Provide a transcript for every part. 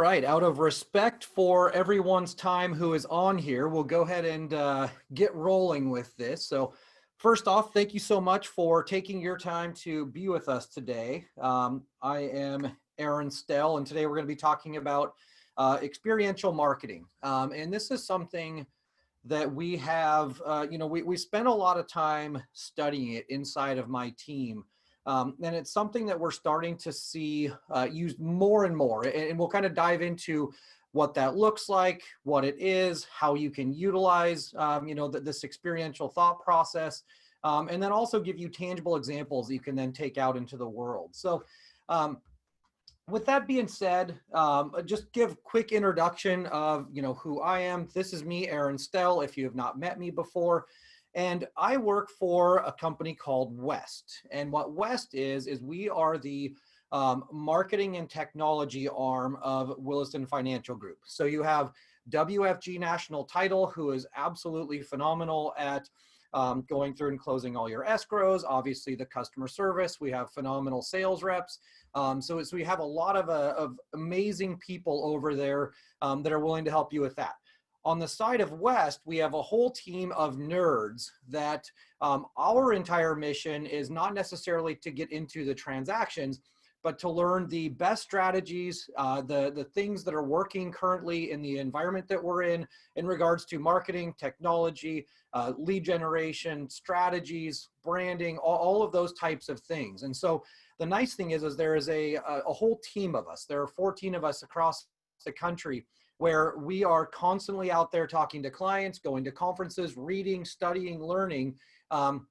right, out of respect for everyone's time who is on here, we'll go ahead and get rolling with this. So first off, thank you so much for taking your time to be with us today. I am Aaron Stelle, and today we're going to be talking about experiential marketing. And this is something that we have, we spend a lot of time studying it inside of my team. And it's something that we're starting to see used more and more. And we'll kind of dive into what that looks like, what it is, how you can utilize, this experiential thought process, and then also give you tangible examples that you can then take out into the world. So with that being said, just give quick introduction of, who I am. This is me, Aaron Stelle, if you have not met me before. And I work for a company called West. And what West is we are the marketing and technology arm of Williston Financial Group. So you have WFG National Title, who is absolutely phenomenal at going through and closing all your escrows. Obviously, the customer service. We have phenomenal sales reps. So we have a lot of amazing people over there that are willing to help you with that. On the side of West, we have a whole team of nerds that our entire mission is not necessarily to get into the transactions, but to learn the best strategies, the things that are working currently in the environment that we're in regards to marketing, technology, lead generation, strategies, branding, all of those types of things. And so the nice thing is there is a whole team of us. There are 14 of us across the country where we are constantly out there talking to clients, going to conferences, reading, studying, learning, and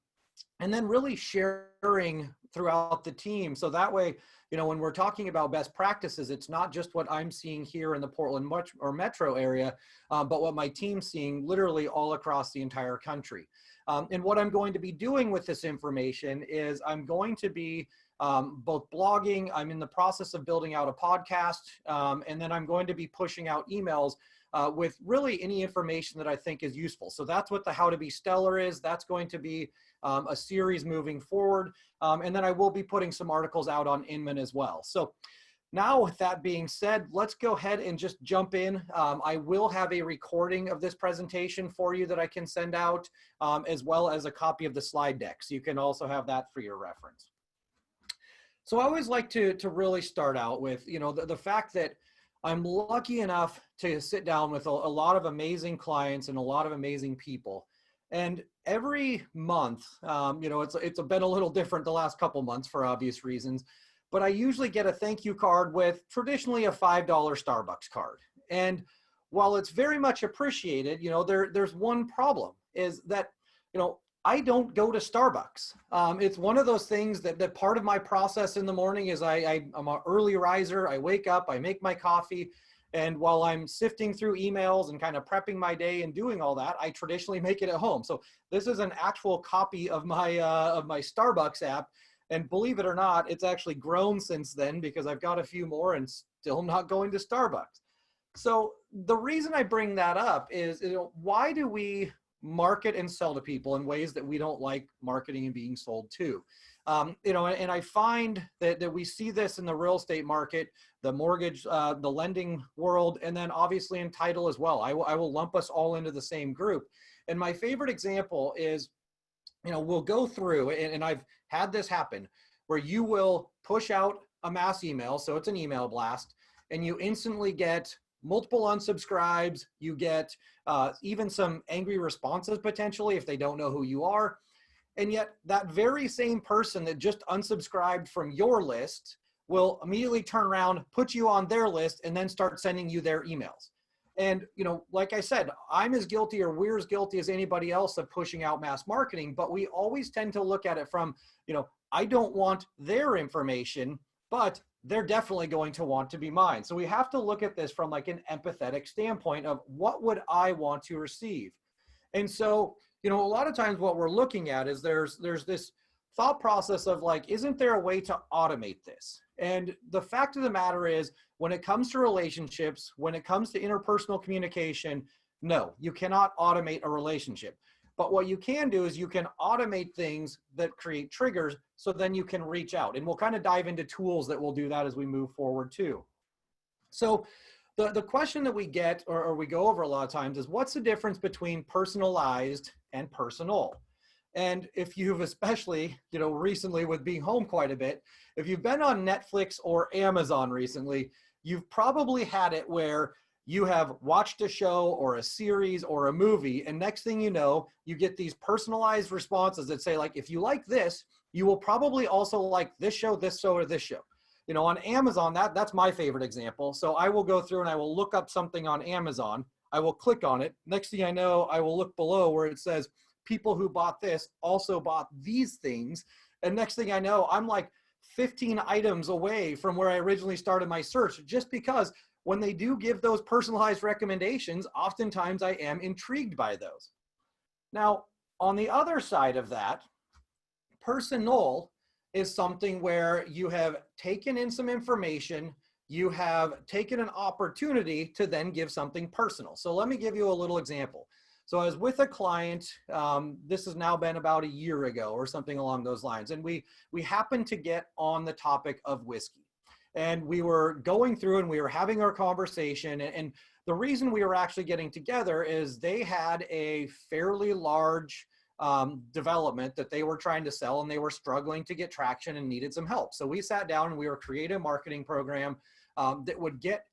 then really sharing throughout the team. So that way, when we're talking about best practices, it's not just what I'm seeing here in the Portland or metro area, but what my team's seeing literally all across the entire country. And what I'm going to be doing with this information is I'm going to be both blogging. I'm in the process of building out a podcast, and then I'm going to be pushing out emails with really any information that I think is useful. So that's what the How to Be Stellar is. That's going to be a series moving forward. And then I will be putting some articles out on Inman as well. So now with that being said, let's go ahead and just jump in. I will have a recording of this presentation for you that I can send out, as well as a copy of the slide deck. So you can also have that for your reference. So I always like to really start out with, the fact that I'm lucky enough to sit down with a lot of amazing clients and a lot of amazing people. And every month, it's been a little different the last couple months for obvious reasons, but I usually get a thank you card with traditionally a $5 Starbucks card. And while it's very much appreciated, there's one problem is that, I don't go to Starbucks. It's one of those things that part of my process in the morning is I'm an early riser. I wake up, I make my coffee, and while I'm sifting through emails and kind of prepping my day and doing all that, I traditionally make it at home. So this is an actual copy of my Starbucks app, and believe it or not, it's actually grown since then because I've got a few more and still not going to Starbucks. So the reason I bring that up is, why do we market and sell to people in ways that we don't like marketing and being sold to? And I find that we see this in the real estate market, the mortgage, the lending world, and then obviously in title as well. I will lump us all into the same group. And my favorite example is, we'll go through, and I've had this happen, where you will push out a mass email, so it's an email blast, and you instantly get multiple unsubscribes. You get even some angry responses potentially if they don't know who you are. And yet that very same person that just unsubscribed from your list will immediately turn around, put you on their list, and then start sending you their emails. And, like I said, I'm as guilty or we're as guilty as anybody else of pushing out mass marketing, but we always tend to look at it from, I don't want their information, but they're definitely going to want to be mine. So we have to look at this from like an empathetic standpoint of what would I want to receive? And so, a lot of times what we're looking at is there's this thought process of like, isn't there a way to automate this? And the fact of the matter is, when it comes to relationships, when it comes to interpersonal communication, no, you cannot automate a relationship. But what you can do is you can automate things that create triggers, so then you can reach out. And we'll kind of dive into tools that will do that as we move forward too. So The question that we get or we go over a lot of times is, what's the difference between personalized and personal? And if you've especially, recently with being home quite a bit, if you've been on Netflix or Amazon recently, you've probably had it where you have watched a show or a series or a movie, and next thing you know, you get these personalized responses that say, like, if you like this, you will probably also like this show, or this show. On Amazon, that's my favorite example. So I will go through and I will look up something on Amazon. I will click on it. Next thing I know, I will look below where it says, people who bought this also bought these things. And next thing I know, I'm like 15 items away from where I originally started my search, just because when they do give those personalized recommendations, oftentimes I am intrigued by those. Now, on the other side of that, personal is something where you have taken in some information, you have taken an opportunity to then give something personal. So let me give you a little example. So I was with a client, this has now been about a year ago or something along those lines. And we happened to get on the topic of whiskey. And we were going through and we were having our conversation. And the reason we were actually getting together is they had a fairly large development that they were trying to sell, and they were struggling to get traction and needed some help. So we sat down and we were creating a marketing program that would get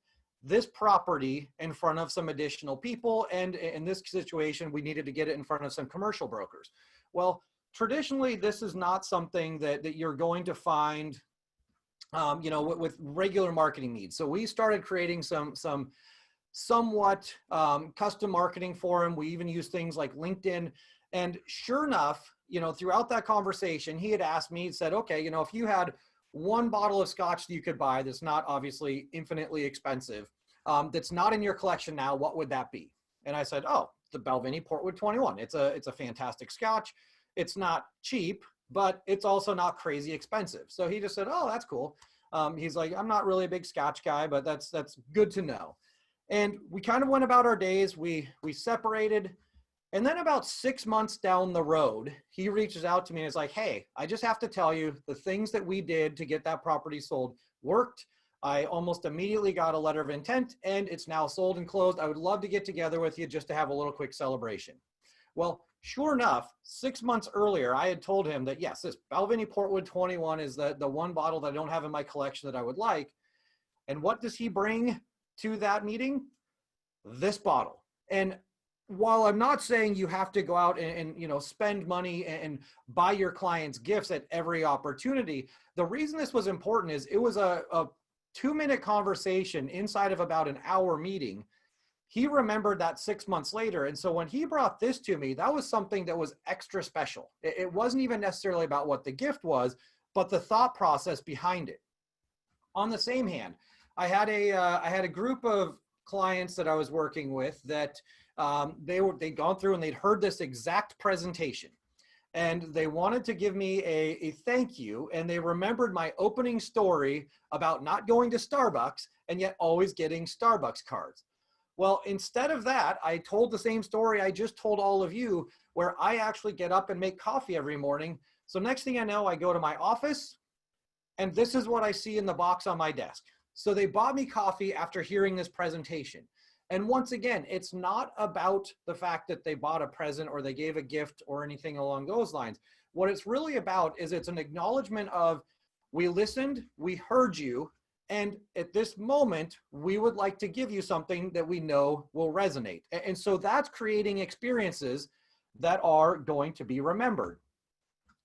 this property in front of some additional people. And in this situation, we needed to get it in front of some commercial brokers. Well, traditionally, this is not something that you're going to find, with regular marketing needs. So we started creating some somewhat custom marketing for him. We even use things like LinkedIn. And sure enough, throughout that conversation, he had asked me, he said, okay, if you had one bottle of scotch that you could buy that's not obviously infinitely expensive, that's not in your collection now, what would that be? And I said, oh, the Balvenie Portwood 21. It's a fantastic scotch. It's not cheap, but it's also not crazy expensive. So he just said, oh, that's cool. He's like, I'm not really a big scotch guy, but that's good to know. And we kind of went about our days. We separated. And then about 6 months down the road, he reaches out to me and is like, hey, I just have to tell you, the things that we did to get that property sold worked. I almost immediately got a letter of intent, and it's now sold and closed. I would love to get together with you just to have a little quick celebration. Well, sure enough, 6 months earlier, I had told him that, yes, this Balvenie Portwood 21 is the one bottle that I don't have in my collection that I would like. And what does he bring to that meeting? This bottle. And while I'm not saying you have to go out and spend money and buy your clients gifts at every opportunity, the reason this was important is it was a 2-minute conversation inside of about an hour meeting. He remembered that 6 months later. And so when he brought this to me, that was something that was extra special. It wasn't even necessarily about what the gift was, but the thought process behind it. On the same hand, I had a group of clients that I was working with that they'd gone through and they'd heard this exact presentation, and they wanted to give me a thank you. And they remembered my opening story about not going to Starbucks and yet always getting Starbucks cards. Well, instead of that, I told the same story I just told all of you, where I actually get up and make coffee every morning. So next thing I know, I go to my office and this is what I see in the box on my desk. So they bought me coffee after hearing this presentation. And once again, it's not about the fact that they bought a present or they gave a gift or anything along those lines. What it's really about is it's an acknowledgement of, we listened, we heard you, and at this moment, we would like to give you something that we know will resonate. And so that's creating experiences that are going to be remembered.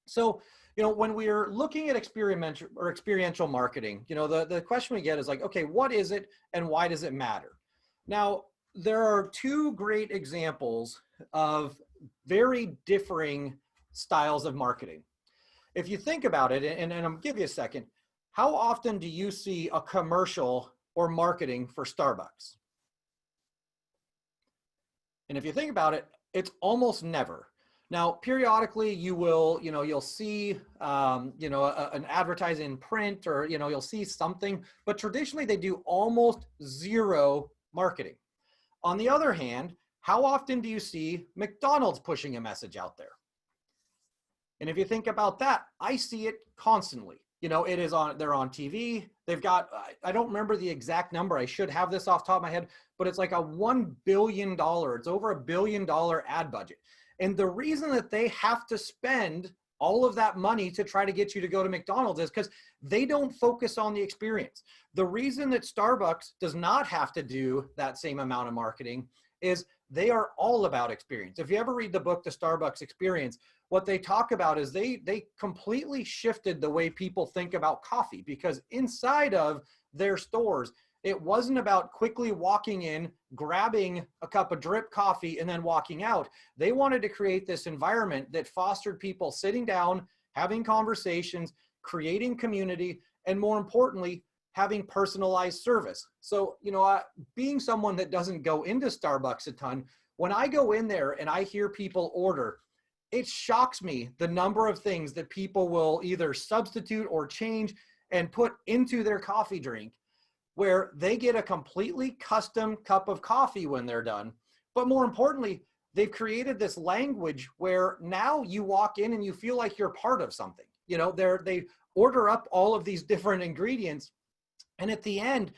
So, when we're looking at experiential marketing, the question we get is like, okay, what is it and why does it matter? Now, there are two great examples of very differing styles of marketing. If you think about it, and I'll give you a second, how often do you see a commercial or marketing for Starbucks? And if you think about it, it's almost never. Now, periodically you will, you'll see, an advertising in print, or, you'll see something, but traditionally they do almost zero marketing. On the other hand, how often do you see McDonald's pushing a message out there? And if you think about that, I see it constantly. it is on, they're on TV. They've got, I don't remember the exact number. I should have this off the top of my head, but it's like a $1 billion, it's over $1 billion ad budget. And the reason that they have to spend all of that money to try to get you to go to McDonald's is because they don't focus on the experience. The reason that Starbucks does not have to do that same amount of marketing is they are all about experience. If you ever read the book, The Starbucks Experience, what they talk about is they completely shifted the way people think about coffee, because inside of their stores, it wasn't about quickly walking in, grabbing a cup of drip coffee, and then walking out. They wanted to create this environment that fostered people sitting down, having conversations, creating community, and more importantly, having personalized service. So, being someone that doesn't go into Starbucks a ton, when I go in there and I hear people order, it shocks me the number of things that people will either substitute or change and put into their coffee drink, where they get a completely custom cup of coffee when they're done. But more importantly, they've created this language where now you walk in and you feel like you're part of something. They order up all of these different ingredients. And at the end,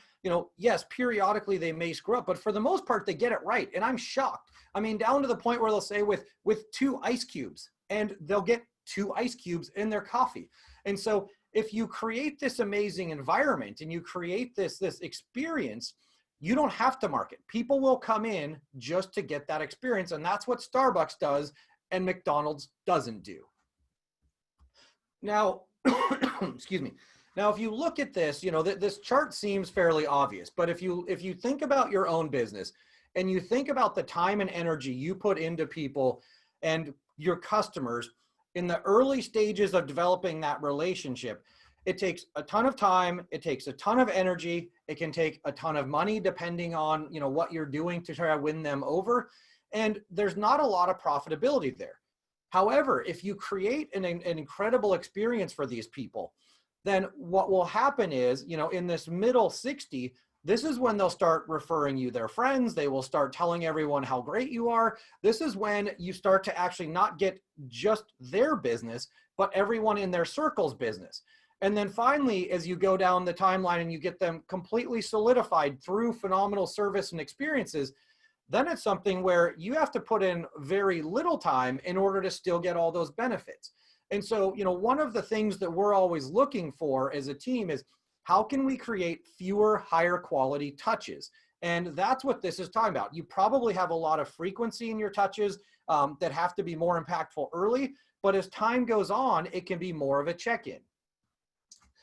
yes, periodically they may screw up, but for the most part, they get it right. And I'm shocked. I mean, down to the point where they'll say with 2 ice cubes, and they'll get 2 ice cubes in their coffee. And so if you create this amazing environment and you create this experience, you don't have to market. People will come in just to get that experience. And that's what Starbucks does and McDonald's doesn't do. Now, excuse me. Now, if you look at this, this chart seems fairly obvious, but if you think about your own business and you think about the time and energy you put into people and your customers in the early stages of developing that relationship, it takes a ton of time, it takes a ton of energy, it can take a ton of money depending on, what you're doing to try to win them over. And there's not a lot of profitability there. However, if you create an incredible experience for these people, then what will happen is, in this middle 60, this is when they'll start referring you their friends. They will start telling everyone how great you are. This is when you start to actually not get just their business, but everyone in their circle's business. And then finally, as you go down the timeline and you get them completely solidified through phenomenal service and experiences, then it's something where you have to put in very little time in order to still get all those benefits. And so, one of the things that we're always looking for as a team is how can we create fewer, higher quality touches? And that's what this is talking about. You probably have a lot of frequency in your touches that have to be more impactful early, but as time goes on, it can be more of a check-in.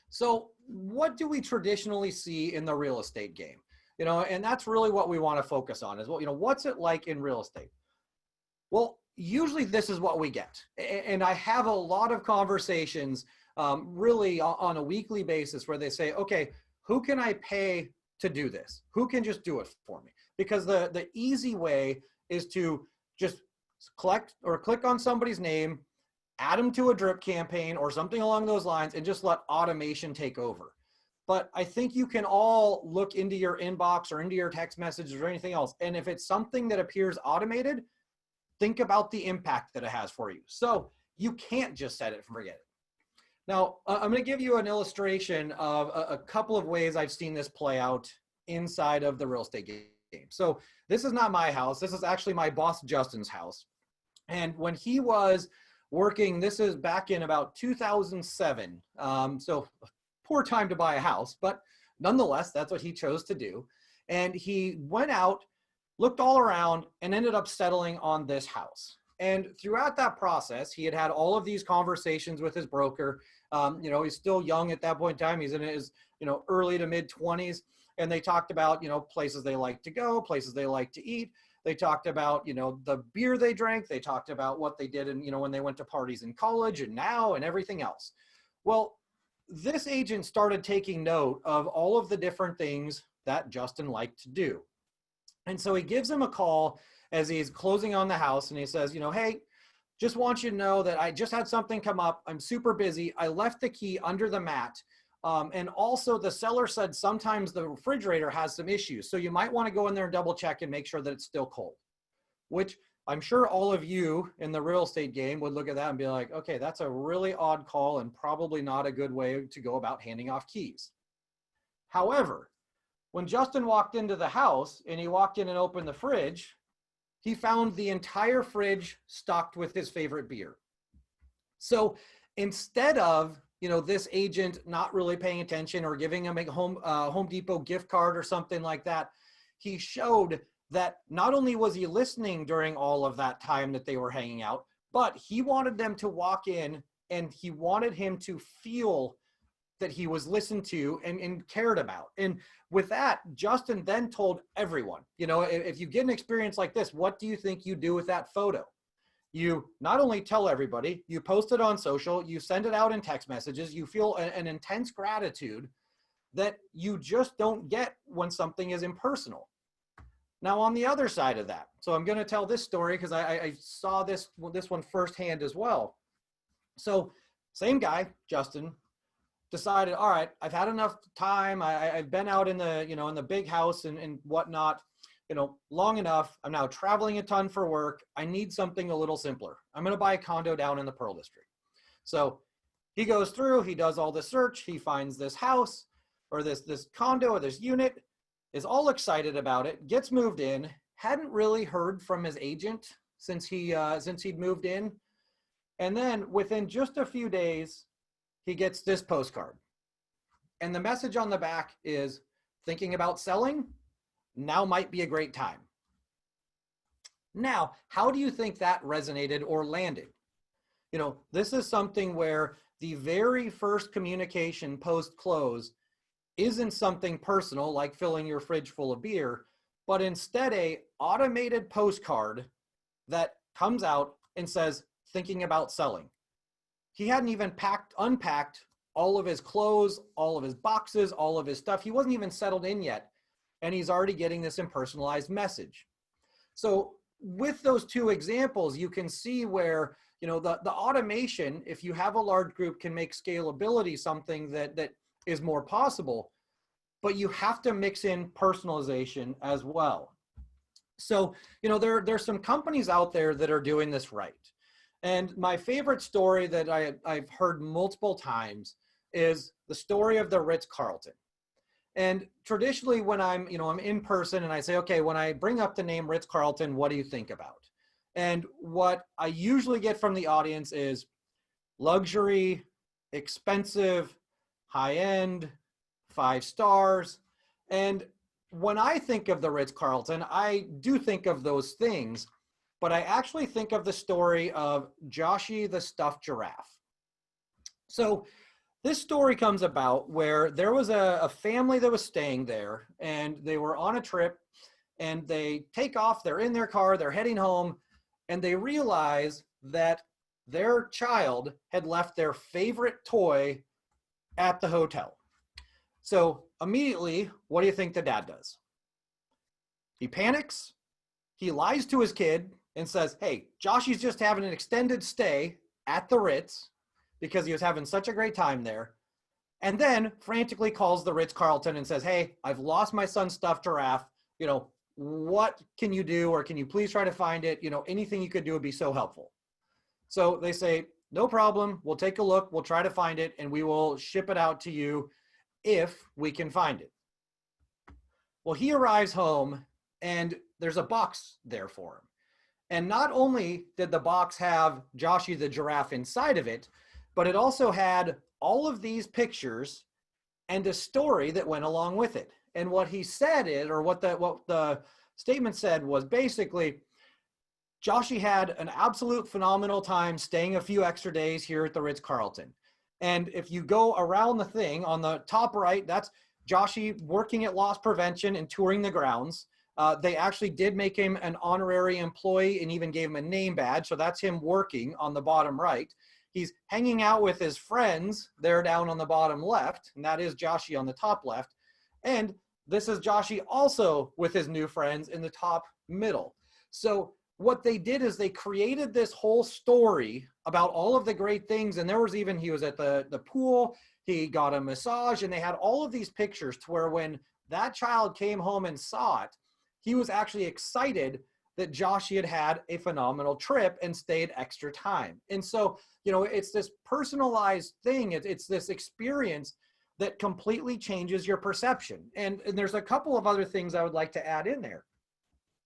So what do we traditionally see in the real estate game? And that's really what we want to focus on is, what's it like in real estate? Well, usually this is what we get. And I have a lot of conversations really on a weekly basis where they say, okay, who can I pay to do this? Who can just do it for me? Because the easy way is to just collect or click on somebody's name, add them to a drip campaign or something along those lines, and just let automation take over. But I think you can all look into your inbox or into your text messages or anything else. And if it's something that appears automated, think about the impact that it has for you. So you can't just set it and forget it. Now, I'm going to give you an illustration of a couple of ways I've seen this play out inside of the real estate game. So this is not my house. This is actually my boss, Justin's house. And when he was working, this is back in about 2007. So poor time to buy a house, but nonetheless, that's what he chose to do. And he went out, looked all around, and ended up settling on this house. And throughout that process, he had all of these conversations with his broker. He's still young at that point in time. He's in his, early to mid 20s. And they talked about, places they like to go, places they like to eat. They talked about, the beer they drank. They talked about what they did and, when they went to parties in college and now and everything else. Well, this agent started taking note of all of the different things that Justin liked to do. And so he gives him a call as he's closing on the house and he says, hey, just want you to know that I just had something come up. I'm super busy. I left the key under the mat. And also the seller said sometimes the refrigerator has some issues. So you might want to go in there and double check and make sure that it's still cold, which I'm sure all of you in the real estate game would look at that and be like, okay, that's a really odd call and probably not a good way to go about handing off keys. However, when Justin walked into the house and he walked in and opened the fridge, he found the entire fridge stocked with his favorite beer. So instead of, this agent not really paying attention or giving him a Home Depot gift card or something like that, he showed that not only was he listening during all of that time that they were hanging out, but he wanted them to walk in and he wanted him to feel that he was listened to and cared about. And with that, Justin then told everyone, if you get an experience like this, what do you think you do with that photo? You not only tell everybody, you post it on social, you send it out in text messages, you feel an intense gratitude that you just don't get when something is impersonal. Now, on the other side of that, so I'm going to tell this story because I saw this one firsthand as well. So same guy, Justin, decided, all right, I've had enough time. I've been out in the, in the big house and whatnot, long enough. I'm now traveling a ton for work. I need something a little simpler. I'm going to buy a condo down in the Pearl District. So he goes through, he does all the search. He finds this house or this condo or this unit, is all excited about it, gets moved in, hadn't really heard from his agent since he'd moved in. And then within just a few days, he gets this postcard. And the message on the back is, thinking about selling? Now might be a great time. Now, how do you think that resonated or landed? This is something where the very first communication post-close isn't something personal like filling your fridge full of beer, but instead a automated postcard that comes out and says, thinking about selling. He hadn't even unpacked all of his clothes, all of his boxes, all of his stuff. He wasn't even settled in yet, and he's already getting this impersonalized message. So with those two examples, you can see where, the automation, if you have a large group, can make scalability something that is more possible, but you have to mix in personalization as well. So, there's some companies out there that are doing this right. And my favorite story that I've heard multiple times is the story of the Ritz Carlton. And traditionally when I'm in person and I say, okay, when I bring up the name Ritz Carlton, what do you think about? And what I usually get from the audience is luxury, expensive, high-end, 5 stars. And when I think of the Ritz Carlton, I do think of those things, but I actually think of the story of Joshie the stuffed giraffe. So this story comes about where there was a family that was staying there and they were on a trip and they take off, they're in their car, they're heading home, and they realize that their child had left their favorite toy at the hotel. So immediately, what do you think the dad does? He panics, he lies to his kid and says, hey, Joshie's just having an extended stay at the Ritz because he was having such a great time there. And then frantically calls the Ritz Carlton and says, hey, I've lost my son's stuffed giraffe. What can you do? Or can you please try to find it? Anything you could do would be so helpful. So they say, no problem. We'll take a look. We'll try to find it and we will ship it out to you if we can find it. Well, he arrives home and there's a box there for him. And not only did the box have Joshie the giraffe inside of it, but it also had all of these pictures and a story that went along with it. And what he said is, or what the statement said was basically, Joshie had an absolute phenomenal time staying a few extra days here at the Ritz Carlton. And if you go around the thing on the top right, that's Joshie working at loss prevention and touring the grounds. They actually did make him an honorary employee and even gave him a name badge. So that's him working on the bottom right. He's hanging out with his friends there down on the bottom left. And that is Joshie on the top left. And this is Joshie also with his new friends in the top middle. So what they did is they created this whole story about all of the great things. And there was even, he was at the pool, he got a massage, and they had all of these pictures to where when that child came home and saw it, he was actually excited that Josh had had a phenomenal trip and stayed extra time. And so, it's this personalized thing. It's this experience that completely changes your perception. And there's a couple of other things I would like to add in there.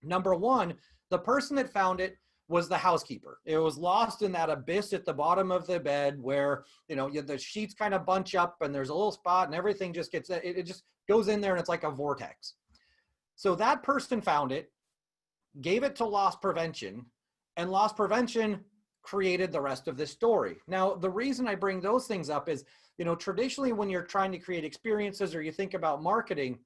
Number one, the person that found it was the housekeeper. It was lost in that abyss at the bottom of the bed where, the sheets kind of bunch up and there's a little spot and everything just gets, it just goes in there and it's like a vortex. So that person found it, gave it to loss prevention, and loss prevention created the rest of this story. Now, the reason I bring those things up is, traditionally when you're trying to create experiences or you think about marketing,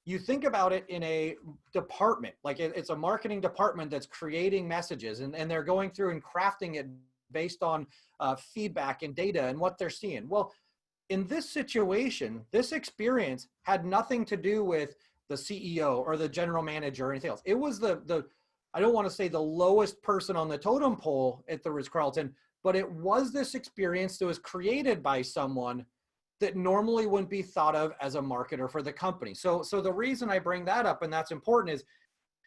you think about it in a department, like it's a marketing department that's creating messages and they're going through and crafting it based on feedback and data and what they're seeing. Well, in this situation, this experience had nothing to do with the CEO or the general manager or anything else. It was I don't want to say the lowest person on the totem pole at the Ritz Carlton, but it was this experience that was created by someone that normally wouldn't be thought of as a marketer for the company. So the reason I bring that up, and that's important, is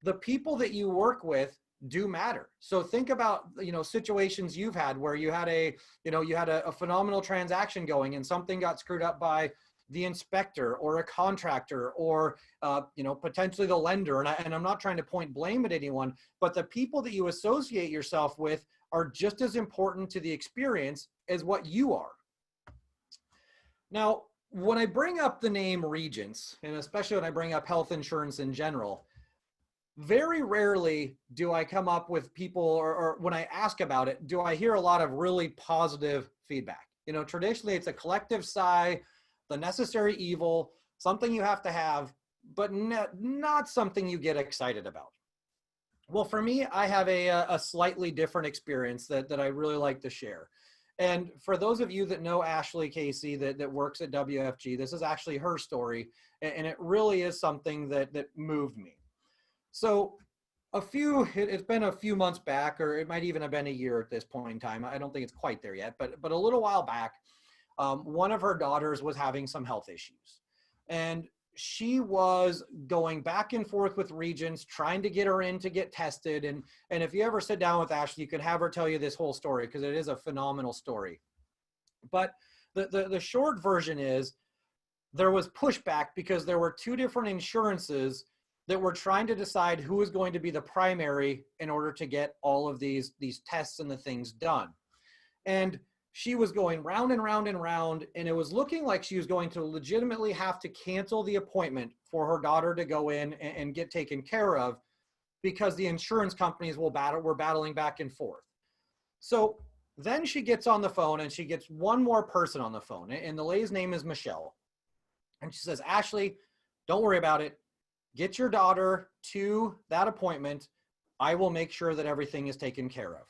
the people that you work with do matter. So think about, situations you've had where you had a phenomenal transaction going and something got screwed up by the inspector or a contractor or, potentially the lender. And I'm not trying to point blame at anyone, but the people that you associate yourself with are just as important to the experience as what you are. Now, when I bring up the name Regents, and especially when I bring up health insurance in general, very rarely do I come up with people, or when I ask about it, do I hear a lot of really positive feedback. Traditionally it's a collective sigh, the necessary evil, something you have to have, but not something you get excited about. Well, for me, I have a slightly different experience that I really like to share. And for those of you that know Ashley Casey that works at WFG, this is actually her story, and it really is something that moved me. So it's been a few months back, or it might even have been a year at this point in time. I don't think it's quite there yet, but a little while back, one of her daughters was having some health issues. And she was going back and forth with Regents, trying to get her in to get tested. And if you ever sit down with Ashley, you can have her tell you this whole story because it is a phenomenal story. But the short version is there was pushback because there were two different insurances that were trying to decide who was going to be the primary in order to get all of these tests and the things done. And she was going round and round and round, and it was looking like she was going to legitimately have to cancel the appointment for her daughter to go in and get taken care of because the insurance companies were battling back and forth. So then she gets on the phone and she gets one more person on the phone, and the lady's name is Michelle. And she says, Ashley, don't worry about it. Get your daughter to that appointment. I will make sure that everything is taken care of.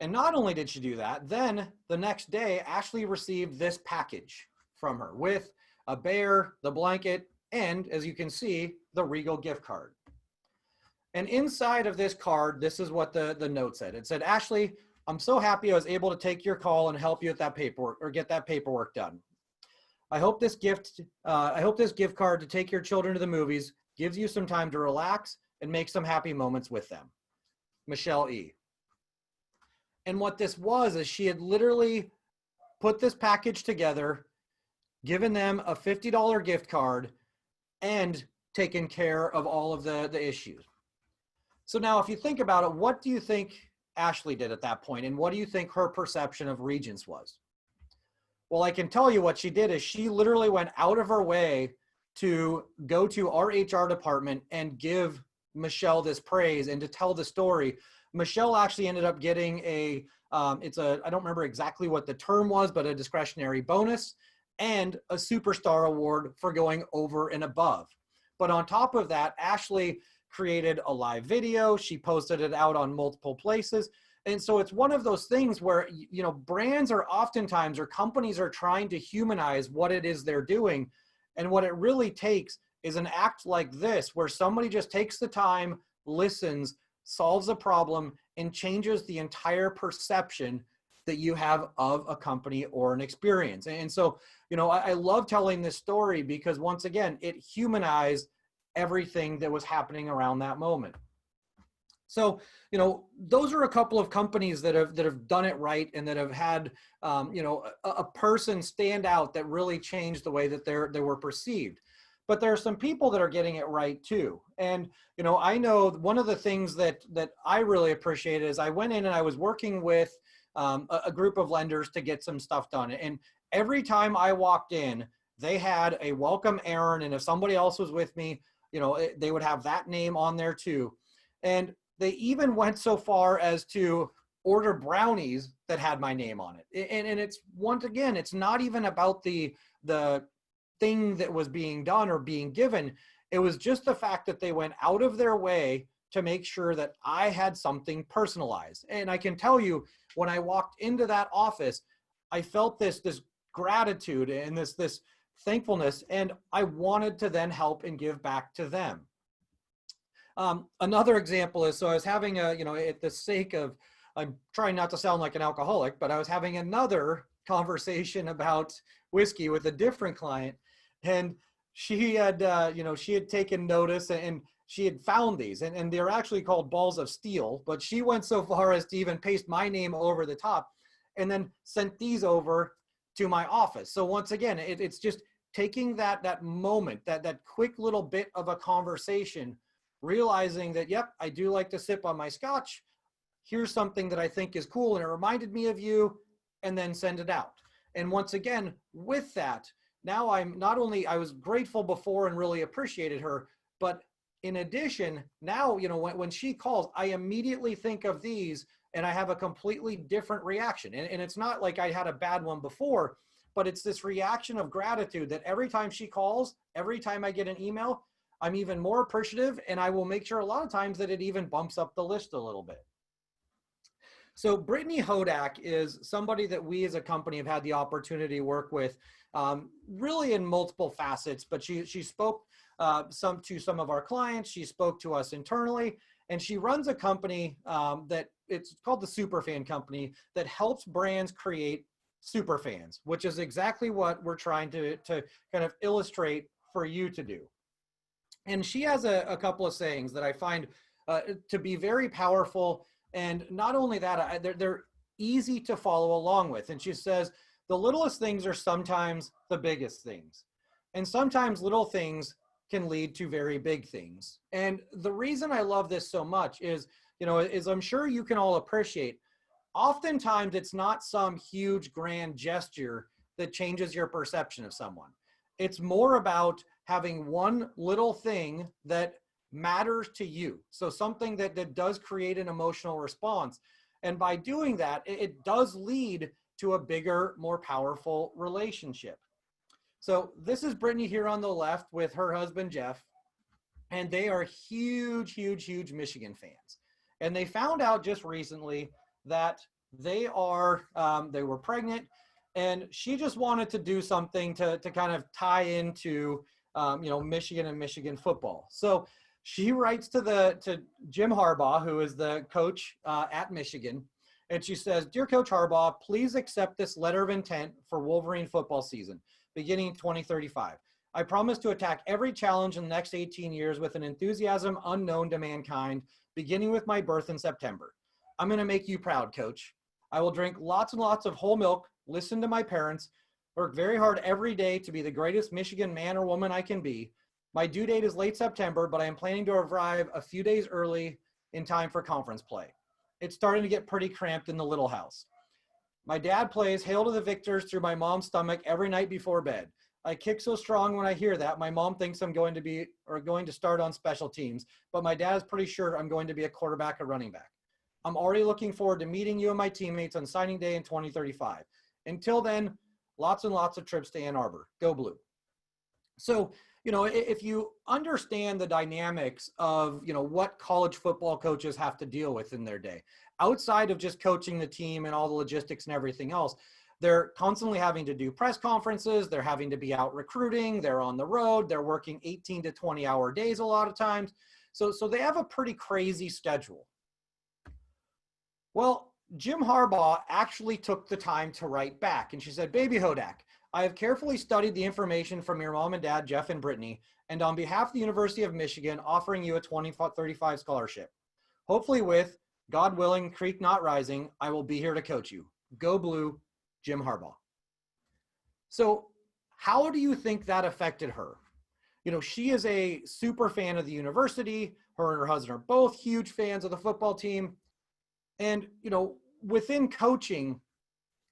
And not only did she do that, then the next day, Ashley received this package from her with a bear, the blanket, and as you can see, the Regal gift card. And inside of this card, this is what the note said. It said, Ashley, I'm so happy I was able to take your call and help you with that paperwork or get that paperwork done. I hope this gift card to take your children to the movies gives you some time to relax and make some happy moments with them. Michelle E. And what this was is she had literally put this package together, given them a $50 gift card, and taken care of all of the issues. So now if you think about it, what do you think Ashley did at that point? And what do you think her perception of Regents was? Well, I can tell you what she did is she literally went out of her way to go to our HR department and give Michelle this praise and to tell the story. Michelle actually ended up getting I don't remember exactly what the term was, but a discretionary bonus and a superstar award for going over and above. But on top of that, Ashley created a live video. She posted it out on multiple places. And so it's one of those things where, brands are oftentimes, or companies are trying to humanize what it is they're doing. And what it really takes is an act like this, where somebody just takes the time, listens, solves a problem, and changes the entire perception that you have of a company or an experience. And so, I love telling this story because once again, it humanized everything that was happening around that moment. So, those are a couple of companies that have done it right and that have had, a person stand out that really changed the way that they were perceived. But there are some people that are getting it right too. And, I know one of the things that I really appreciated is I went in and I was working with a group of lenders to get some stuff done. And every time I walked in, they had a welcome Aaron. And if somebody else was with me, they would have that name on there too. And they even went so far as to order brownies that had my name on it. And it's, once again, it's not even about the thing that was being done or being given. It was just the fact that they went out of their way to make sure that I had something personalized. And I can tell you, when I walked into that office, I felt this gratitude and this thankfulness, and I wanted to then help and give back to them. Another example is, so I was having at the sake of, I'm trying not to sound like an alcoholic, but I was having another conversation about whiskey with a different client, and she had, she had taken notice and she had found these, and they're actually called balls of steel, but she went so far as to even paste my name over the top and then sent these over to my office. So once again, it's just taking that moment, that quick little bit of a conversation, realizing that, yep, I do like to sip on my scotch. Here's something that I think is cool and it reminded me of you, and then send it out. And once again, with that, now I was grateful before and really appreciated her, but in addition, now, when she calls, I immediately think of these and I have a completely different reaction. And it's not like I had a bad one before, but it's this reaction of gratitude that every time she calls, every time I get an email, I'm even more appreciative, and I will make sure a lot of times that it even bumps up the list a little bit. So Brittany Hodak is somebody that we as a company have had the opportunity to work with, really in multiple facets, but she spoke to some of our clients. She spoke to us internally, and she runs a company that it's called the Superfan Company, that helps brands create superfans, which is exactly what we're trying to kind of illustrate for you to do. And she has a couple of sayings that I find to be very powerful. And not only that, they're easy to follow along with. And she says, the littlest things are sometimes the biggest things. And sometimes little things can lead to very big things. And the reason I love this so much is, is I'm sure you can all appreciate, oftentimes it's not some huge grand gesture that changes your perception of someone. It's more about having one little thing that matters to you. So something that does create an emotional response. And by doing that, it does lead to a bigger, more powerful relationship. So this is Brittany here on the left with her husband, Jeff, and they are huge, huge, huge Michigan fans. And they found out just recently that they were pregnant, and she just wanted to do something to kind of tie into, Michigan and Michigan football. So she writes to Jim Harbaugh, who is the coach at Michigan, and she says, "Dear Coach Harbaugh, please accept this letter of intent for Wolverine football season, beginning 2035. I promise to attack every challenge in the next 18 years with an enthusiasm unknown to mankind, beginning with my birth in September. I'm going to make you proud, Coach. I will drink lots and lots of whole milk, listen to my parents, work very hard every day to be the greatest Michigan man or woman I can be. My due date is late September, but I am planning to arrive a few days early in time for conference play. It's starting to get pretty cramped in the little house. My dad plays Hail to the Victors through my mom's stomach every night before bed. I kick so strong when I hear that. My mom thinks I'm going to start on special teams, but my dad is pretty sure I'm going to be a quarterback or running back. I'm already looking forward to meeting you and my teammates on signing day in 2035. Until then, lots and lots of trips to Ann Arbor. Go Blue." So, if you understand the dynamics of, what college football coaches have to deal with in their day, outside of just coaching the team and all the logistics and everything else, they're constantly having to do press conferences. They're having to be out recruiting. They're on the road. They're working 18 to 20-hour days a lot of times. So they have a pretty crazy schedule. Well, Jim Harbaugh actually took the time to write back, and she said, "Baby Hodak, I have carefully studied the information from your mom and dad, Jeff and Brittany, and on behalf of the University of Michigan, offering you a 2035 scholarship. hopefully with, God willing, creek not rising, I will be here to coach you. Go Blue, Jim Harbaugh. So how do you think that affected her? She is a super fan of the university. Her and her husband are both huge fans of the football team. And, within coaching,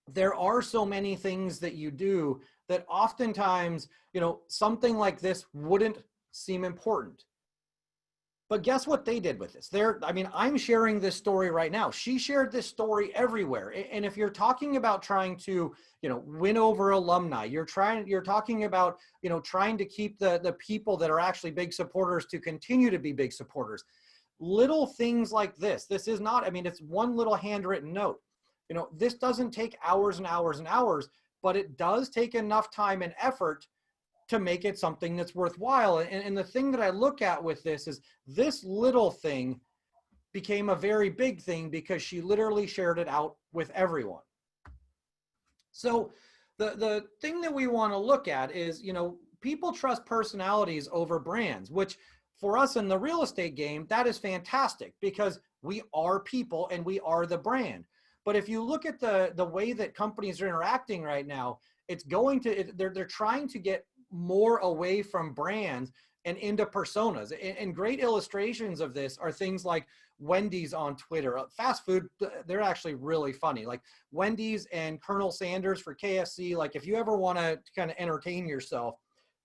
there are so many things that you do that oftentimes, something like this wouldn't seem important. But guess what they did with this? I'm sharing this story right now. She shared this story everywhere. And if you're talking about trying to, win over alumni, you're talking about, trying to keep the people that are actually big supporters to continue to be big supporters. Little things like this. This is not, it's one little handwritten note. This doesn't take hours and hours and hours, but it does take enough time and effort to make it something that's worthwhile. And the thing that I look at with this is this little thing became a very big thing because she literally shared it out with everyone. So the thing that we want to look at is, people trust personalities over brands, which for us in the real estate game, that is fantastic because we are people and we are the brand. But if you look at the way that companies are interacting right now, they're trying to get more away from brands and into personas. And great illustrations of this are things like Wendy's on Twitter. Fast food, they're actually really funny. Like Wendy's and Colonel Sanders for KFC. Like if you ever want to kind of entertain yourself,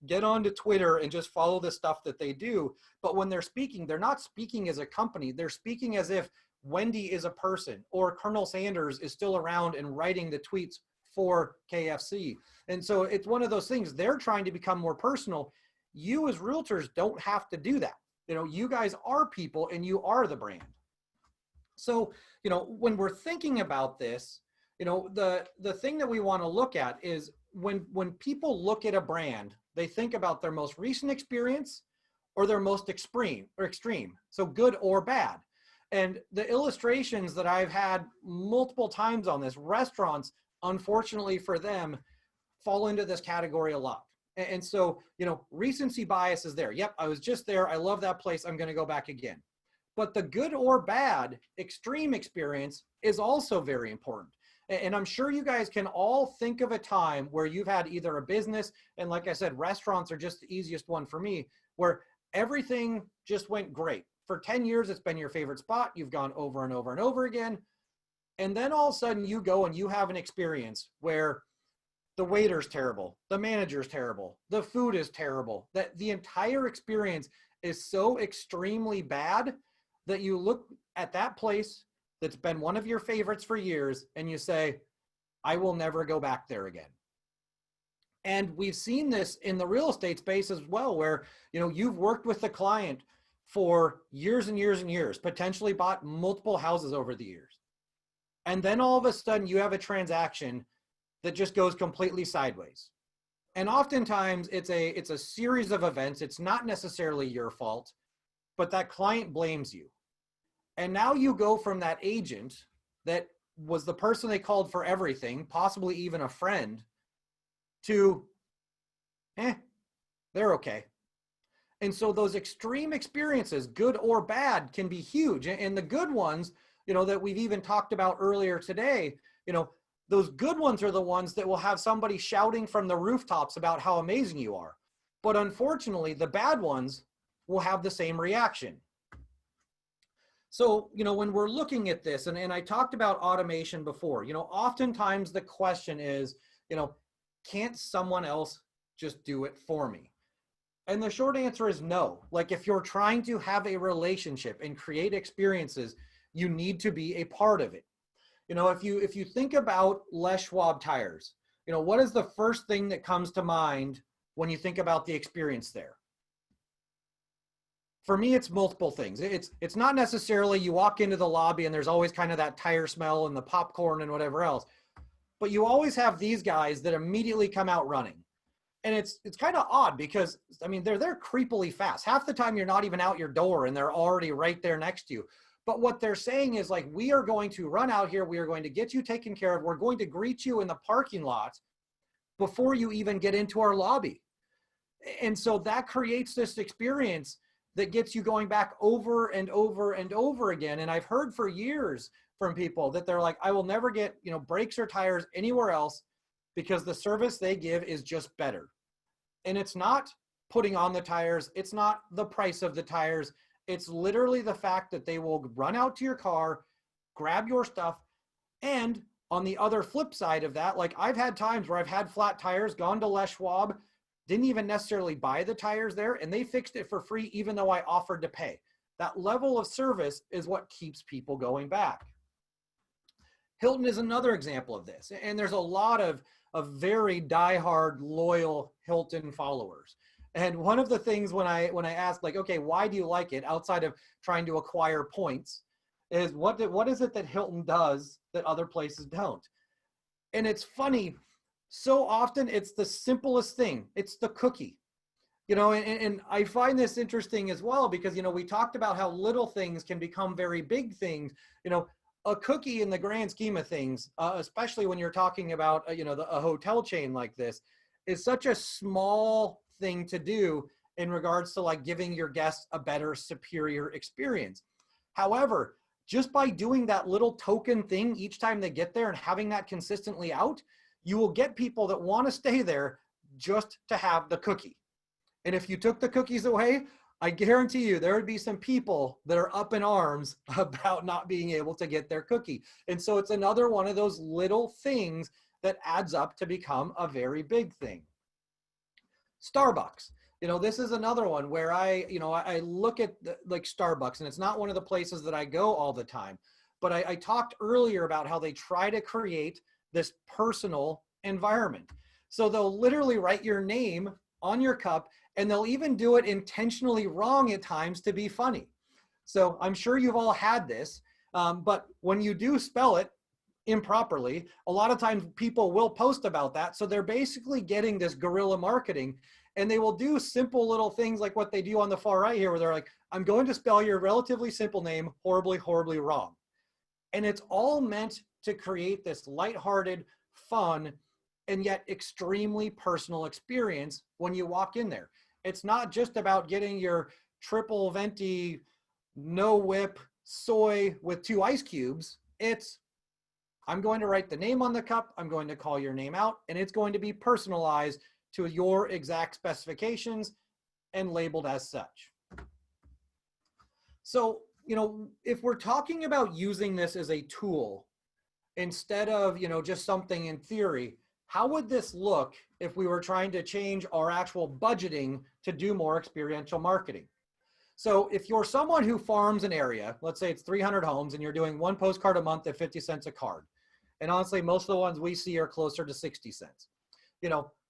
get onto Twitter and just follow the stuff that they do. But when they're speaking, they're not speaking as a company. They're speaking as if Wendy is a person or Colonel Sanders is still around and writing the tweets for KFC. And so it's one of those things. They're trying to become more personal. You as realtors don't have to do that. You guys are people and you are the brand. So, when we're thinking about this, the thing that we want to look at is when people look at a brand, they think about their most recent experience or their most extreme. So good or bad. And the illustrations that I've had multiple times on this, restaurants, unfortunately for them, fall into this category a lot. And so, recency bias is there. Yep, I was just there. I love that place. I'm going to go back again. But the good or bad extreme experience is also very important. And I'm sure you guys can all think of a time where you've had either a business, and like I said, restaurants are just the easiest one for me, where everything just went great. For 10 years, it's been your favorite spot. You've gone over and over and over again. And then all of a sudden you go and you have an experience where the waiter's terrible, the manager's terrible, the food is terrible, that the entire experience is so extremely bad that you look at that place that's been one of your favorites for years and you say, I will never go back there again. And we've seen this in the real estate space as well, where, you've worked with the client for years and years and years, potentially bought multiple houses over the years. And then all of a sudden you have a transaction that just goes completely sideways. And oftentimes it's a series of events. It's not necessarily your fault, but that client blames you. And now you go from that agent that was the person they called for everything, possibly even a friend, to, they're okay. And so those extreme experiences, good or bad, can be huge. And the good ones, that we've even talked about earlier today, those good ones are the ones that will have somebody shouting from the rooftops about how amazing you are. But unfortunately, the bad ones will have the same reaction. So, when we're looking at this, and I talked about automation before, oftentimes the question is, can't someone else just do it for me? And the short answer is no. Like if you're trying to have a relationship and create experiences, you need to be a part of it. If you think about Les Schwab tires, what is the first thing that comes to mind when you think about the experience there? For me, it's multiple things. It's not necessarily you walk into the lobby and there's always kind of that tire smell and the popcorn and whatever else, but you always have these guys that immediately come out running. And it's kind of odd because, they're creepily fast. Half the time you're not even out your door and they're already right there next to you. But what they're saying is like, we are going to run out here. We are going to get you taken care of. We're going to greet you in the parking lot before you even get into our lobby. And so that creates this experience that gets you going back over and over and over again. And I've heard for years from people that they're like, I will never get, brakes or tires anywhere else because the service they give is just better. And it's not putting on the tires. It's not the price of the tires. It's literally the fact that they will run out to your car, grab your stuff. And on the other flip side of that, like I've had times where I've had flat tires, gone to Les Schwab, didn't even necessarily buy the tires there, and they fixed it for free even though I offered to pay. That level of service is what keeps people going back. Hilton is another example of this. And there's a lot of very diehard, loyal Hilton followers. And one of the things when I asked, like, okay, why do you like it outside of trying to acquire points, is what is it that Hilton does that other places don't? And it's funny, so often it's the simplest thing. It's the cookie. And I find this interesting as well because, we talked about how little things can become very big things. A cookie in the grand scheme of things, especially when you're talking about, a hotel chain like this, is such a small thing to do in regards to like giving your guests a better, superior experience. However, just by doing that little token thing each time they get there and having that consistently out, you will get people that want to stay there just to have the cookie. And if you took the cookies away, I guarantee you there would be some people that are up in arms about not being able to get their cookie. And so it's another one of those little things that adds up to become a very big thing. Starbucks. This is another one where I look at like Starbucks, and it's not one of the places that I go all the time, but I talked earlier about how they try to create this personal environment. So they'll literally write your name on your cup, and they'll even do it intentionally wrong at times to be funny. So I'm sure you've all had this, but when you do spell it improperly, a lot of times people will post about that. So they're basically getting this guerrilla marketing, and they will do simple little things like what they do on the far right here, where they're like, I'm going to spell your relatively simple name horribly, horribly wrong. And it's all meant to create this lighthearted, fun, and yet extremely personal experience when you walk in there. It's not just about getting your triple venti, no whip, soy with 2 ice cubes. It's, I'm going to write the name on the cup, I'm going to call your name out, and it's going to be personalized to your exact specifications and labeled as such. So, if we're talking about using this as a tool instead of, just something in theory, how would this look if we were trying to change our actual budgeting to do more experiential marketing? So if you're someone who farms an area, let's say it's 300 homes and you're doing 1 postcard a month at 50 cents a card. And honestly, most of the ones we see are closer to 60 cents.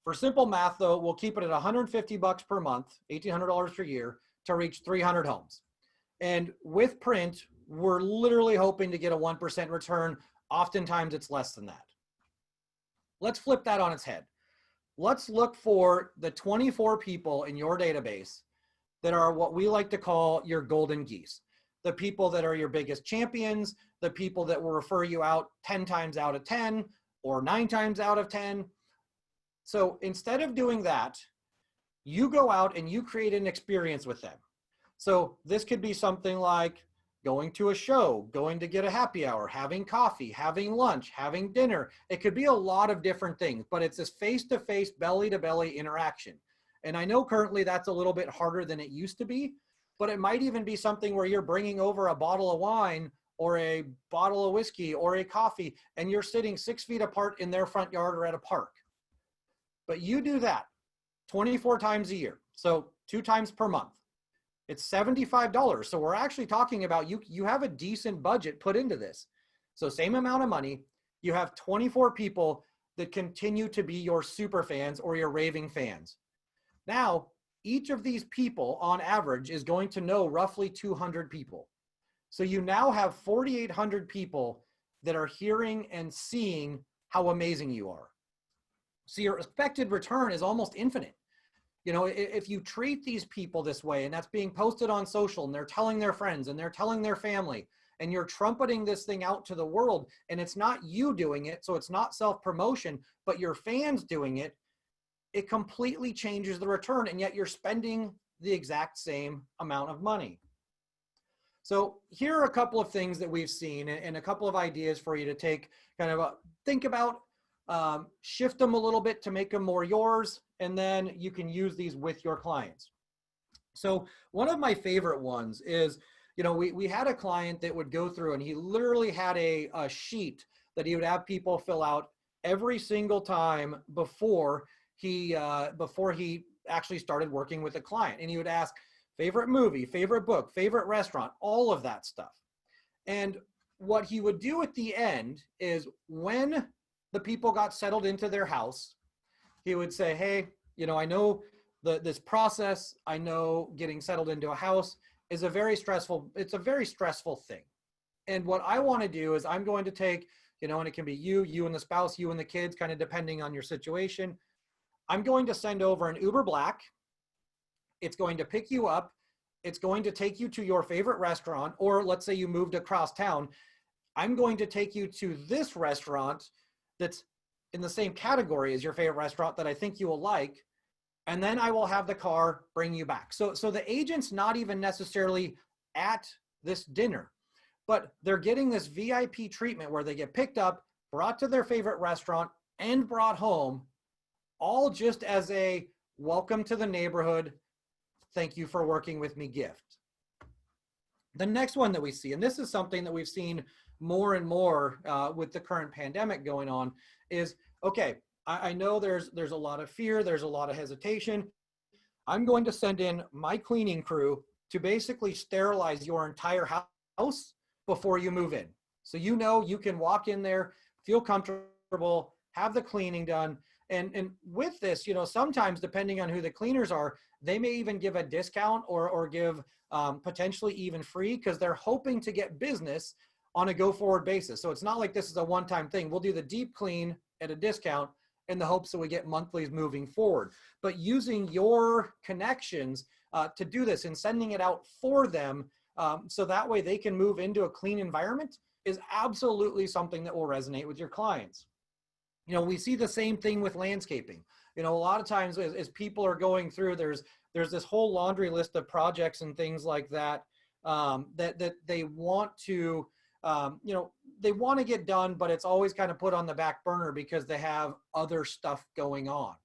For simple math though, we'll keep it at 150 bucks per month, $1,800 per year to reach 300 homes. And with print, we're literally hoping to get a 1% return. Oftentimes it's less than that. Let's flip that on its head. Let's look for the 24 people in your database that are what we like to call your golden geese. The people that are your biggest champions, the people that will refer you out 10 times out of 10 or 9 times out of 10. So instead of doing that, you go out and you create an experience with them. So this could be something like going to a show, going to get a happy hour, having coffee, having lunch, having dinner. It could be a lot of different things, but it's this face-to-face, belly-to-belly interaction. And I know currently that's a little bit harder than it used to be, but it might even be something where you're bringing over a bottle of wine or a bottle of whiskey or a coffee, and you're sitting 6 feet apart in their front yard or at a park. But you do that 24 times a year, so 2 times per month. It's $75. So we're actually talking about you have a decent budget put into this. So same amount of money, you have 24 people that continue to be your super fans or your raving fans. Now, each of these people on average is going to know roughly 200 people. So you now have 4,800 people that are hearing and seeing how amazing you are. So your expected return is almost infinite. If you treat these people this way, and that's being posted on social, and they're telling their friends and they're telling their family, and you're trumpeting this thing out to the world, and it's not you doing it, so it's not self-promotion, but your fans doing it, it completely changes the return, and yet you're spending the exact same amount of money. So here are a couple of things that we've seen and a couple of ideas for you to take, kind of think about, shift them a little bit to make them more yours, and then you can use these with your clients. So one of my favorite ones is, we had a client that would go through and he literally had a sheet that he would have people fill out every single time before he actually started working with a client. And he would ask favorite movie, favorite book, favorite restaurant, all of that stuff. And what he would do at the end is, when the people got settled into their house, he would say, hey, I know this process, I know getting settled into a house is a very stressful thing. And what I want to do is I'm going to take, and it can be you and the spouse, you and the kids, kind of depending on your situation. I'm going to send over an Uber Black. It's going to pick you up. It's going to take you to your favorite restaurant, or let's say you moved across town. I'm going to take you to this restaurant that's in the same category as your favorite restaurant that I think you will like. And then I will have the car bring you back. So the agent's not even necessarily at this dinner, but they're getting this VIP treatment where they get picked up, brought to their favorite restaurant, and brought home, all just as a welcome to the neighborhood, thank you for working with me gift. The next one that we see, and this is something that we've seen more and more with the current pandemic going on, is, okay, I know there's a lot of fear, there's a lot of hesitation. I'm going to send in my cleaning crew to basically sterilize your entire house before you move in. So you can walk in there, feel comfortable, have the cleaning done. And with this, sometimes depending on who the cleaners are, they may even give a discount or give potentially even free, because they're hoping to get business on a go forward basis. So it's not like this is a one-time thing. We'll do the deep clean at a discount in the hopes that we get monthlies moving forward. But using your connections to do this and sending it out for them, so that way they can move into a clean environment, is absolutely something that will resonate with your clients. We see the same thing with landscaping. A lot of times as people are going through, there's this whole laundry list of projects and things like that, that they want to, they want to get done, but it's always kind of put on the back burner because they have other stuff going on.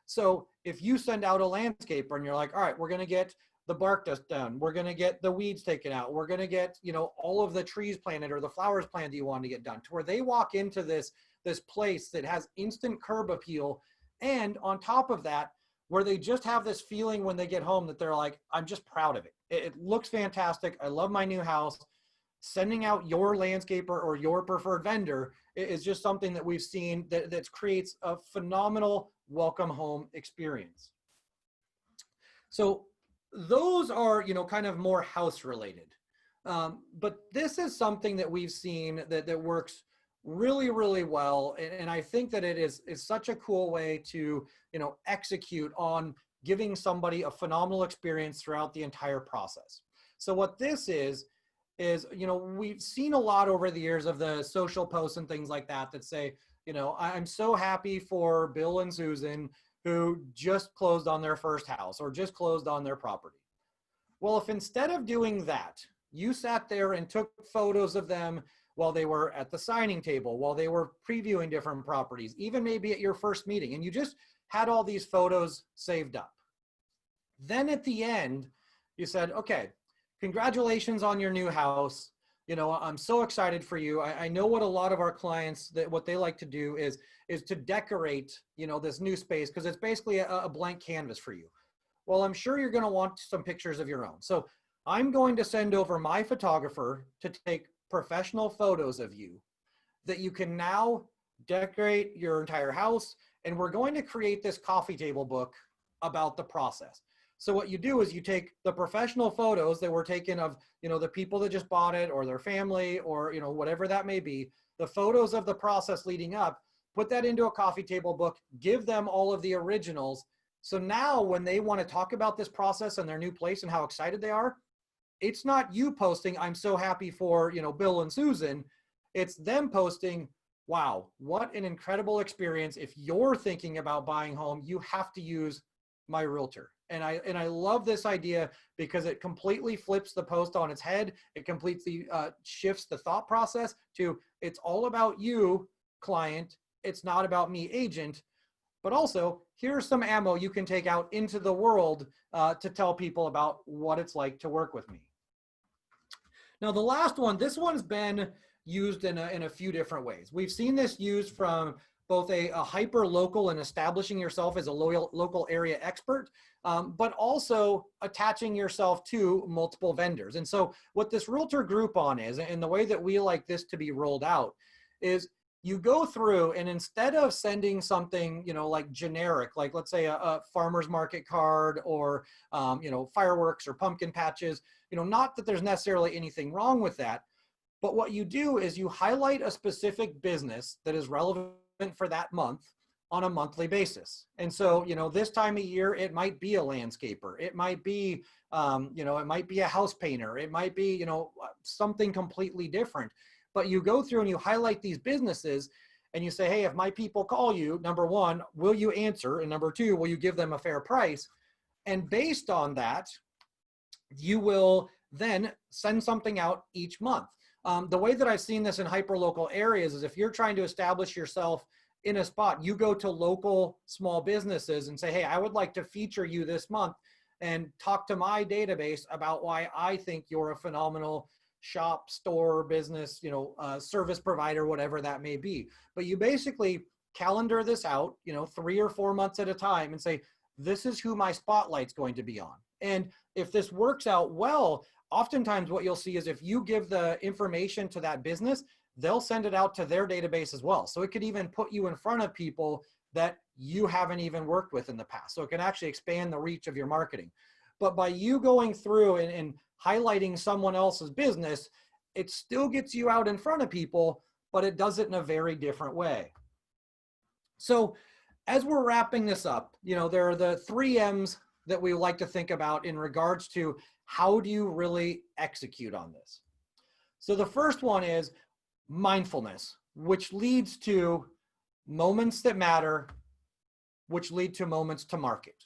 So if you send out a landscaper and you're like, all right, we're going to get the bark dust done, we're going to get the weeds taken out, we're going to get, all of the trees planted or the flowers planted you want to get done, to where they walk into this place that has instant curb appeal. And on top of that, where they just have this feeling when they get home that they're like, I'm just proud of it. It looks fantastic. I love my new house. Sending out your landscaper or your preferred vendor is just something that we've seen that creates a phenomenal welcome home experience. So those are, kind of more house related. But this is something that we've seen that works really, really well. And I think that it is such a cool way to, execute on giving somebody a phenomenal experience throughout the entire process. So what this is, we've seen a lot over the years of the social posts and things like that say, I'm so happy for Bill and Susan who just closed on their first house or just closed on their property. Well, if instead of doing that, you sat there and took photos of them while they were at the signing table, while they were previewing different properties, even maybe at your first meeting, and you just had all these photos saved up. Then at the end, you said, okay, congratulations on your new house. I'm so excited for you. I know what a lot of our clients, what they like to do is to decorate, this new space, because it's basically a blank canvas for you. Well, I'm sure you're going to want some pictures of your own. So I'm going to send over my photographer to take professional photos of you that you can now decorate your entire house. And we're going to create this coffee table book about the process. So what you do is you take the professional photos that were taken of, the people that just bought it or their family or, whatever that may be, the photos of the process leading up, put that into a coffee table book, give them all of the originals. So now when they want to talk about this process and their new place and how excited they are, it's not you posting, I'm so happy for, Bill and Susan. It's them posting, wow, what an incredible experience. If you're thinking about buying home, you have to use my realtor. And I love this idea because it completely flips the post on its head. It completely shifts the thought process to, it's all about you, client. It's not about me, agent. But also, here's some ammo you can take out into the world to tell people about what it's like to work with me. Now, the last one, this one's been used in a few different ways. We've seen this used from both a hyper local and establishing yourself as a local area expert, but also attaching yourself to multiple vendors. And so what this Realtor Groupon is, and the way that we like this to be rolled out, is you go through, and instead of sending something, like generic, like let's say a farmer's market card or, fireworks or pumpkin patches, not that there's necessarily anything wrong with that, but what you do is you highlight a specific business that is relevant for that month on a monthly basis. And so, this time of year, it might be a landscaper. It might be, it might be a house painter. It might be, something completely different. But you go through and you highlight these businesses and you say, hey, if my people call you, number one, will you answer? And number two, will you give them a fair price? And based on that, you will then send something out each month. The way that I've seen this in hyperlocal areas is if you're trying to establish yourself in a spot, you go to local small businesses and say, hey, I would like to feature you this month and talk to my database about why I think you're a phenomenal shop, store, business, service provider, whatever that may be. But you basically calendar this out, 3 or 4 months at a time and say, this is who my spotlight's going to be on. And if this works out well, oftentimes what you'll see is if you give the information to that business, they'll send it out to their database as well. So it could even put you in front of people that you haven't even worked with in the past. So it can actually expand the reach of your marketing. But by you going through and highlighting someone else's business, it still gets you out in front of people, but it does it in a very different way. So as we're wrapping this up, there are the 3 M's that we like to think about in regards to how do you really execute on this. So the first one is mindfulness, which leads to moments that matter, which lead to moments to market.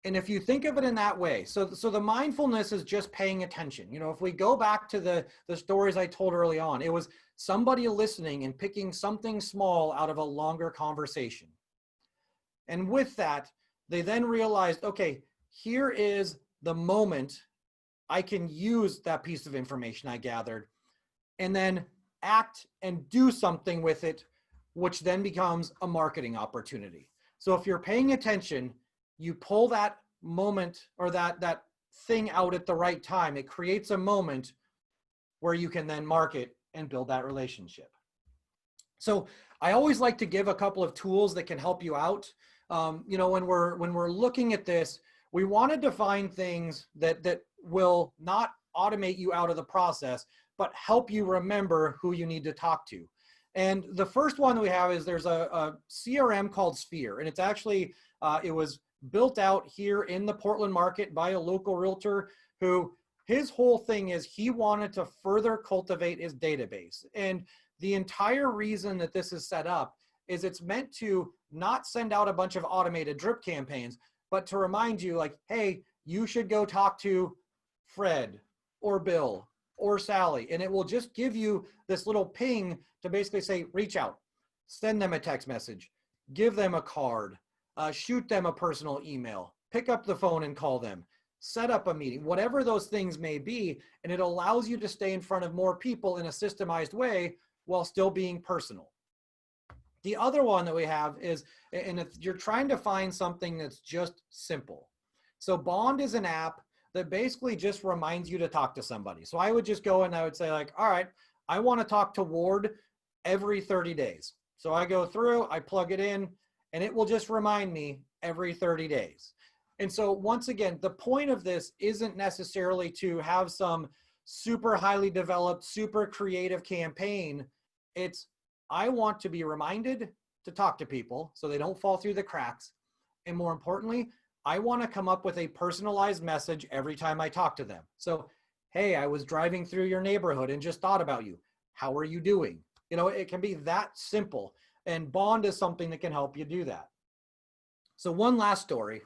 And if you think of it in that way, so the mindfulness is just paying attention. If we go back to the stories I told early on, it was somebody listening and picking something small out of a longer conversation. And with that, they then realized, okay, here is the moment I can use that piece of information I gathered and then act and do something with it, which then becomes a marketing opportunity. So if you're paying attention, you pull that moment or that thing out at the right time. It creates a moment where you can then market and build that relationship. So I always like to give a couple of tools that can help you out. When we're looking at this, we want to define things that will not automate you out of the process, but help you remember who you need to talk to. And the first one that we have is there's a CRM called Sphere, and it's actually, it was built out here in the Portland market by a local realtor who his whole thing is he wanted to further cultivate his database. And the entire reason that this is set up is it's meant to not send out a bunch of automated drip campaigns, but to remind you like, hey, you should go talk to Fred or Bill or Sally. And it will just give you this little ping to basically say, reach out, send them a text message, give them a card, shoot them a personal email, pick up the phone and call them, set up a meeting, whatever those things may be. And it allows you to stay in front of more people in a systemized way while still being personal. The other one that we have is, and if you're trying to find something that's just simple. So Bond is an app that basically just reminds you to talk to somebody. So I would just go and I would say like, all right, I want to talk to Ward every 30 days. So I go through, I plug it in, and it will just remind me every 30 days. And so once again, the point of this isn't necessarily to have some super highly developed, super creative campaign. It's, I want to be reminded to talk to people so they don't fall through the cracks. And more importantly, I want to come up with a personalized message every time I talk to them. So, hey, I was driving through your neighborhood and just thought about you. How are you doing? It can be that simple. And Bond is something that can help you do that. So one last story.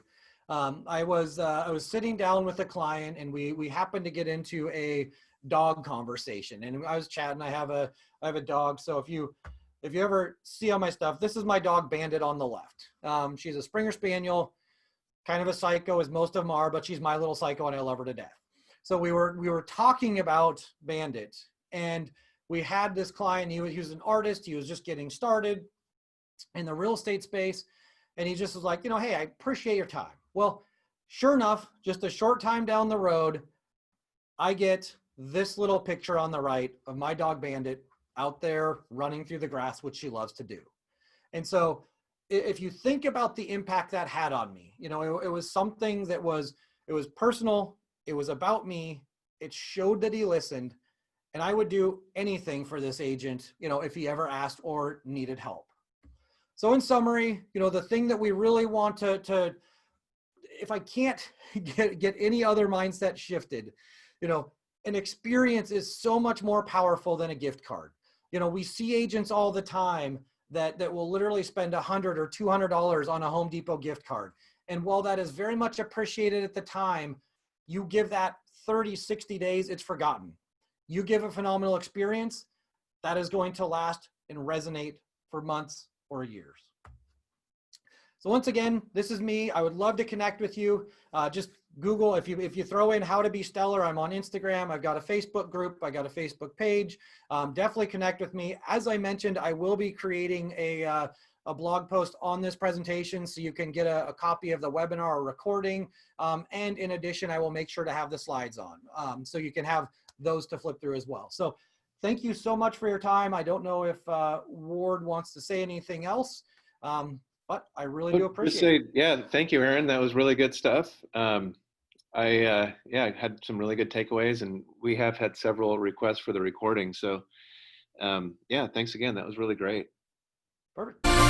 I was sitting down with a client, and we happened to get into a dog conversation, and I was chatting. I have a dog. So if you ever see on my stuff, this is my dog Bandit on the left. She's a Springer Spaniel, kind of a psycho as most of them are, but she's my little psycho and I love her to death. So we were talking about Bandit, and we had this client. He was an artist. He was just getting started in the real estate space. And he just was like, hey, I appreciate your time. Well, sure enough, just a short time down the road, I get this little picture on the right of my dog Bandit out there running through the grass, which she loves to do. And so if you think about the impact that had on me, it was something that it was personal. It was about me. It showed that he listened, and I would do anything for this agent, if he ever asked or needed help. So in summary, the thing that we really want to if I can't get any other mindset shifted, an experience is so much more powerful than a gift card. We see agents all the time that will literally spend $100 or $200 on a Home Depot gift card. And while that is very much appreciated at the time, you give that 30, 60 days, it's forgotten. You give a phenomenal experience, that is going to last and resonate for months or years. So once again, this is me. I would love to connect with you. Just Google, if you throw in how to be stellar, I'm on Instagram. I've got a Facebook group. I got a Facebook page. Definitely connect with me. As I mentioned, I will be creating a blog post on this presentation, so you can get a copy of the webinar or recording. And in addition, I will make sure to have the slides on, so you can have those to flip through as well. So thank you so much for your time. I don't know if Ward wants to say anything else. But I really do appreciate it. Yeah, thank you, Aaron. That was really good stuff. I had some really good takeaways, and we have had several requests for the recording. So yeah, thanks again. That was really great. Perfect.